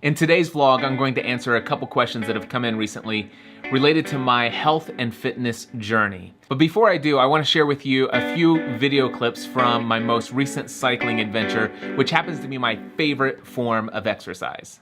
In today's vlog, I'm going to answer a couple questions that have come in recently related to my health and fitness journey. But before I do, I want to share with you a few video clips from my most recent cycling adventure, which happens to be my favorite form of exercise.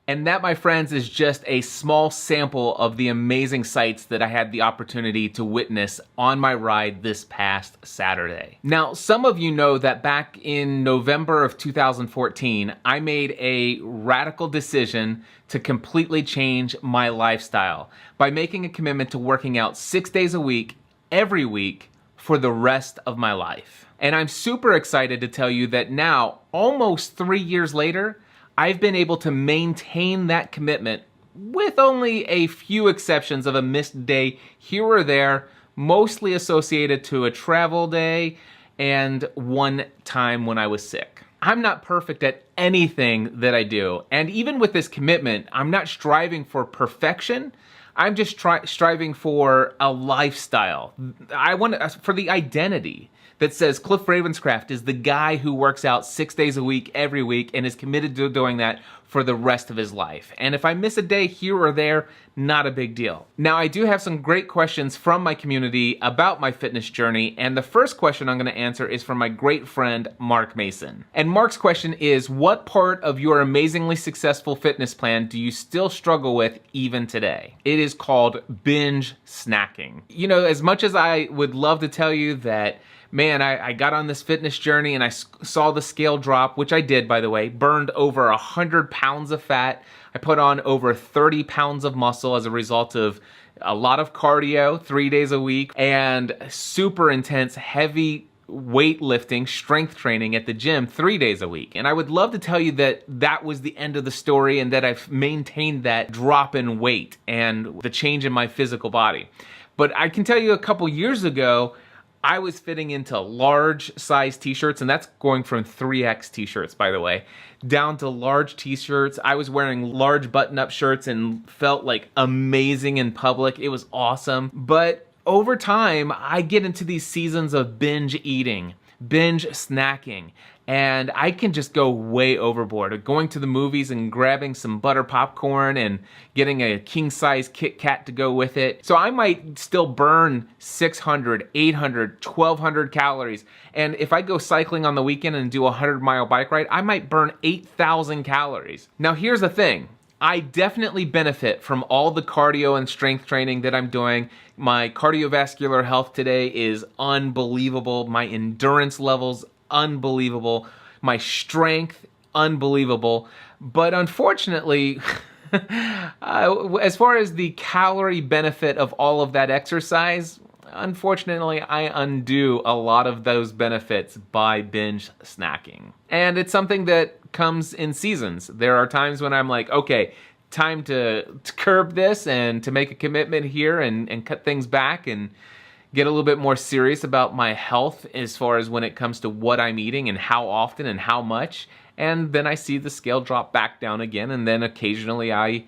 And that, my friends, is just a small sample of the amazing sights that I had the opportunity to witness on my ride this past Saturday. Now, some of you know that back in November of 2014, I made a radical decision to completely change my lifestyle by making a commitment to working out 6 days a week, every week, for the rest of my life. And I'm super excited to tell you that now, almost 3 years later, I've been able to maintain that commitment with only a few exceptions of a missed day here or there, mostly associated to a travel day and one time when I was sick. I'm not perfect at anything that I do, and even with this commitment, I'm not striving for perfection. I'm just striving for a lifestyle. I want for the identity that says Cliff Ravenscraft is the guy who works out 6 days a week, every week, and is committed to doing that for the rest of his life. And if I miss a day here or there, not a big deal. Now, I do have some great questions from my community about my fitness journey, and the first question I'm gonna answer is from my great friend, Mark Mason. And Mark's question is, what part of your amazingly successful fitness plan do you still struggle with even today? It is called binge snacking. You know, as much as I would love to tell you that, man, I got on this fitness journey and I saw the scale drop, which I did, by the way, burned over 100 pounds of fat. I put on over 30 pounds of muscle as a result of a lot of cardio 3 days a week and super intense, heavy weightlifting, strength training at the gym 3 days a week. And I would love to tell you that that was the end of the story and that I've maintained that drop in weight and the change in my physical body. But I can tell you a couple years ago, I was fitting into large size t-shirts, and that's going from 3X t-shirts, by the way, down to large t-shirts. I was wearing large button-up shirts and felt like amazing in public. It was awesome. But over time, I get into these seasons of binge eating, binge snacking, and I can just go way overboard. Going to the movies and grabbing some butter popcorn and getting a king-size Kit Kat to go with it. So I might still burn 600, 800, 1,200 calories. And if I go cycling on the weekend and do a 100-mile bike ride, I might burn 8,000 calories. Now here's the thing. I definitely benefit from all the cardio and strength training that I'm doing. My cardiovascular health today is unbelievable. My endurance levels, unbelievable. My strength, unbelievable. But unfortunately, as far as the calorie benefit of all of that exercise, unfortunately, I undo a lot of those benefits by binge snacking. And it's something that comes in seasons. There are times when I'm like, okay, time to curb this and to make a commitment here and cut things back and get a little bit more serious about my health as far as when it comes to what I'm eating and how often and how much. And then I see the scale drop back down again, and then occasionally I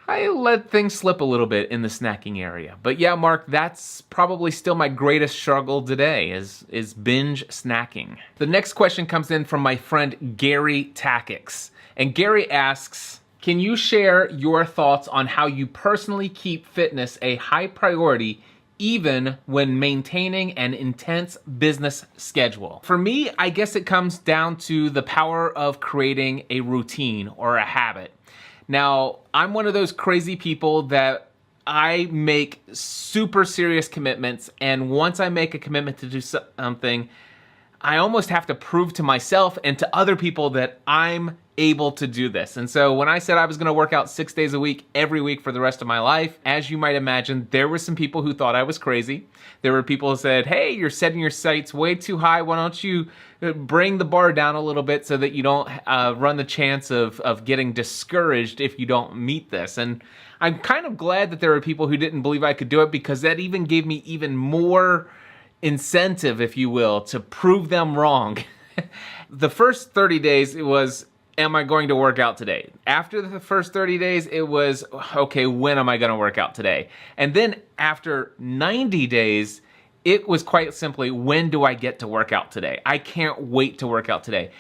let things slip a little bit in the snacking area. But yeah, Mark, that's probably still my greatest struggle today is binge snacking. The next question comes in from my friend Gary Takacs. And Gary asks, can you share your thoughts on how you personally keep fitness a high priority even when maintaining an intense business schedule? For me, I guess it comes down to the power of creating a routine or a habit. Now, I'm one of those crazy people that I make super serious commitments, and once I make a commitment to do something, I almost have to prove to myself and to other people that I'm able to do this. And so when I said I was gonna work out 6 days a week, every week for the rest of my life, as you might imagine, there were some people who thought I was crazy. There were people who said, hey, you're setting your sights way too high. Why don't you bring the bar down a little bit so that you don't run the chance of getting discouraged if you don't meet this? And I'm kind of glad that there were people who didn't believe I could do it, because that even gave me even more incentive, if you will, to prove them wrong. The first 30 days, it was, am I going to work out today? After the first 30 days, it was, okay, when am I gonna work out today? And then after 90 days, it was quite simply, when do I get to work out today? I can't wait to work out today.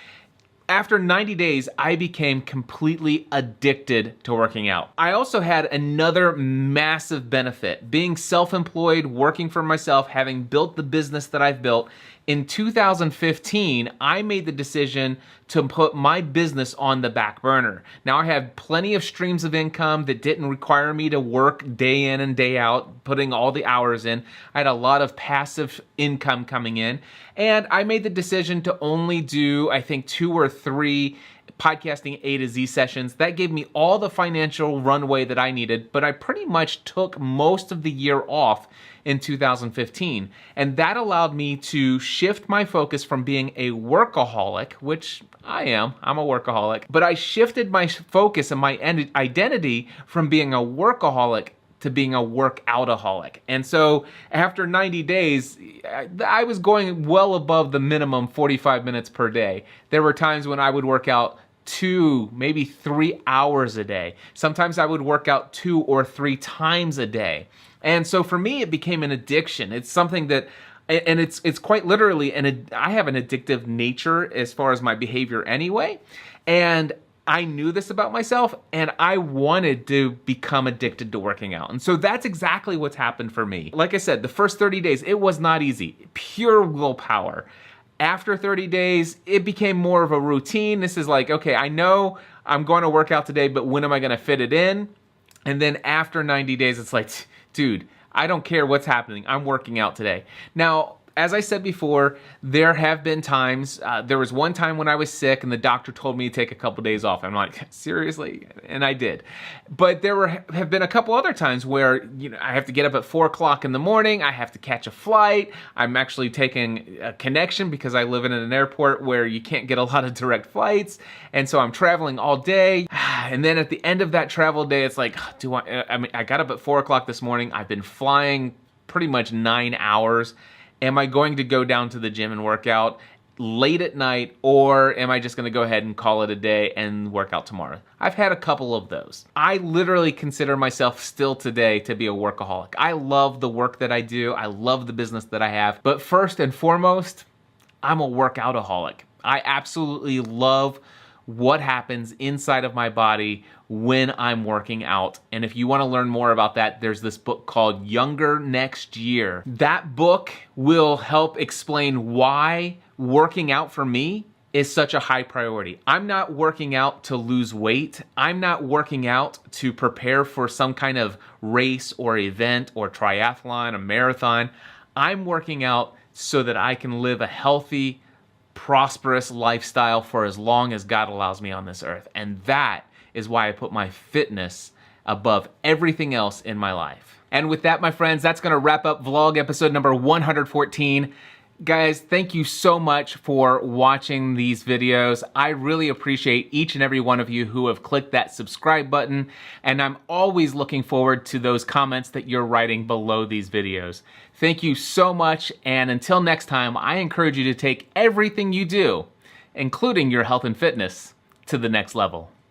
After 90 days, I became completely addicted to working out. I also had another massive benefit. Being self-employed, working for myself, having built the business that I've built, in 2015, I made the decision to put my business on the back burner. Now I have plenty of streams of income that didn't require me to work day in and day out, putting all the hours in. I had a lot of passive income coming in, and I made the decision to only do, I think, 2 or 3 podcasting A to Z sessions. That gave me all the financial runway that I needed, but I pretty much took most of the year off in 2015. And that allowed me to shift my focus from being a workaholic, which I am, I'm a workaholic, but I shifted my focus and my identity from being a workaholic to being a workoutaholic. And so after 90 days, I was going well above the minimum 45 minutes per day. There were times when I would work out 2, maybe 3 hours a day. Sometimes I would work out 2 or 3 times a day. And so for me, it became an addiction. It's something that, and it's quite literally, I have an addictive nature as far as my behavior anyway. And I knew this about myself, and I wanted to become addicted to working out. And so that's exactly what's happened for me. Like I said, the first 30 days, it was not easy. Pure willpower. After 30 days, it became more of a routine. This is like, okay, I know I'm going to work out today, but when am I going to fit it in? And then after 90 days, it's like, dude, I don't care what's happening. I'm working out today. Now, as I said before, there have been times, there was one time when I was sick and the doctor told me to take a couple days off. I'm like, seriously? And I did. But there have been a couple other times where, you know, I have to get up at 4 o'clock in the morning. I have to catch a flight. I'm actually taking a connection because I live in an airport where you can't get a lot of direct flights. And so I'm traveling all day. And then at the end of that travel day, it's like, I got up at 4 o'clock this morning. I've been flying pretty much 9 hours. Am I going to go down to the gym and work out late at night, or am I just gonna go ahead and call it a day and work out tomorrow? I've had a couple of those. I literally consider myself still today to be a workaholic. I love the work that I do. I love the business that I have. But first and foremost, I'm a workoutaholic. I absolutely love what happens inside of my body when I'm working out. And if you want to learn more about that, there's this book called Younger Next Year. That book will help explain why working out for me is such a high priority. I'm not working out to lose weight. I'm not working out to prepare for some kind of race or event or triathlon, a marathon. I'm working out so that I can live a healthy, prosperous lifestyle for as long as God allows me on this earth. And that is why I put my fitness above everything else in my life. And with that, my friends, that's gonna wrap up vlog episode number 114. Guys, thank you so much for watching these videos. I really appreciate each and every one of you who have clicked that subscribe button, and I'm always looking forward to those comments that you're writing below these videos. Thank you so much, and until next time, I encourage you to take everything you do, including your health and fitness, to the next level.